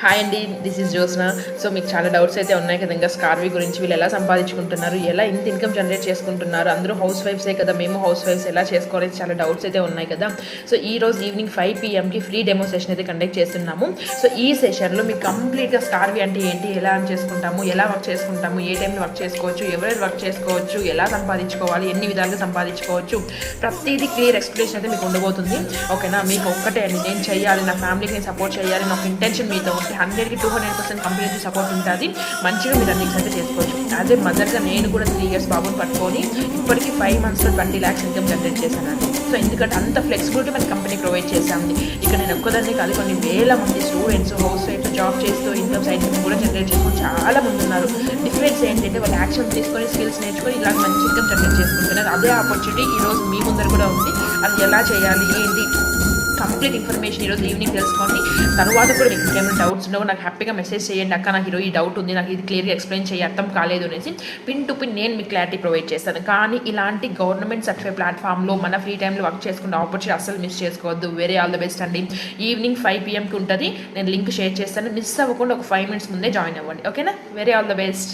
Hi అండి, this is Josna. So మీకు చాలా డౌట్స్ అయితే ఉన్నాయి కదా, ఇంకా స్కార్వీ గురించి వీళ్ళు ఎలా సంపాదించుకుంటున్నారు, ఎలా ఇంత ఇన్కమ్ జనరేట్ చేసుకుంటున్నారు, అందరూ హౌస్ వైఫ్సే కదా, మేము హౌస్ వైఫ్స్ ఎలా చేసుకోవాలి, చాలా డౌట్స్ అయితే ఉన్నాయి కదా. సో ఈ రోజు evening 5 PM free demo session అయితే కండక్ట్ చేస్తున్నాము. సో ఈ సెషన్లో మీకు కంప్లీట్గా స్కార్వీ అంటే ఏంటి, ఎలా చేసుకుంటాము, ఎలా వర్క్ చేసుకుంటాము, ఏ టైంలో వర్క్ చేసుకోవచ్చు, ఎవరైనా వర్క్ చేసుకోవచ్చు, ఎలా సంపాదించుకోవాలి, ఎన్ని విధాలుగా సంపాదించుకోవచ్చు, ప్రతిదీ క్లియర్ ఎక్స్ప్లెనేషన్ అయితే మీకు ఉండబోతుంది. ఓకేనా, మీకు ఒక్కటే అండి, నేను చేయాలి, నా ఫ్యామిలీకి నేను సపోర్ట్ చేయాలి, నాకు ఇంటెన్షన్ మీతో ఉంటే 100కి 200% కంపెనీ సపోర్ట్ ఉంటుంది. మంచిగా మీరు రన్నింగ్స్ అయితే చేసుకోవచ్చు. యాజ్ ఏ మదర్గా నేను కూడా 3 years బాబుని పట్టుకొని ఇప్పటికీ 5 monthsలో 20 lakhs ఇన్కమ్ జనరేట్ చేశానండి. సో ఎందుకంటే అంత ఫ్లెక్సిబిలిటీ మన కంపెనీ ప్రొవైడ్ చేశాము. ఇక్కడ నేను ఒక్కదాన్ని కాదు, కొన్ని వేల మంది స్టూడెంట్స్ హౌస్ వైఫ్ జాబ్ చేస్తూ ఇన్కమ్ సైడ్ కూడా జనరేట్ చేసుకుని చాలా మంది ఉన్నారు. డిఫరెన్స్ ఏంటంటే వాళ్ళు యాక్షన్ తీసుకొని స్కిల్స్ నేర్చుకొని ఇలా మంచి ఇన్కమ్ జనరేట్ చేసుకుంటున్నారు. అదే ఆపర్చునిటీ ఈరోజు మీ ముందర కూడా ఉంది. అది ఎలా చేయాలి, ఏంటి, కంప్లీట్ ఇన్ఫర్మేషన్ ఈరోజు ఈవినింగ్ తెలుసుకోండి. తర్వాత కూడా మీకు ఇంకేమైనా డౌట్స్ ఉండవు, నాకు హ్యాపీగా మెసేజ్ చేయండి, అక్క నాకు ఈరోజు ఈ డౌట్ ఉంది, నాకు ఇది క్లియర్గా ఎక్స్ప్లెయిన్ చేయి, అర్థం కాలేదు అనేసి పిన్ టు పిన్ నేను మీకు క్లారిటీ ప్రొవైడ్ చేస్తాను. కానీ ఇలాంటి గవర్నమెంట్ సర్టిఫైడ్ ప్లాట్ఫామ్లో మన ఫ్రీ టైంలో వర్క్ చేసుకునే ఆపర్చునిటీ అసలు మిస్ చేసుకోవద్దు. వెరీ ఆల్ ద బెస్ట్ అండి. ఈవినింగ్ 5 PM ఉంటుంది, నేను లింక్ షేర్ చేస్తాను. మిస్ అవ్వకుండా ఒక 5 minutes ముందే జాయిన్ అవ్వండి. ఓకేనా, వెరీ ఆల్ ద బెస్ట్.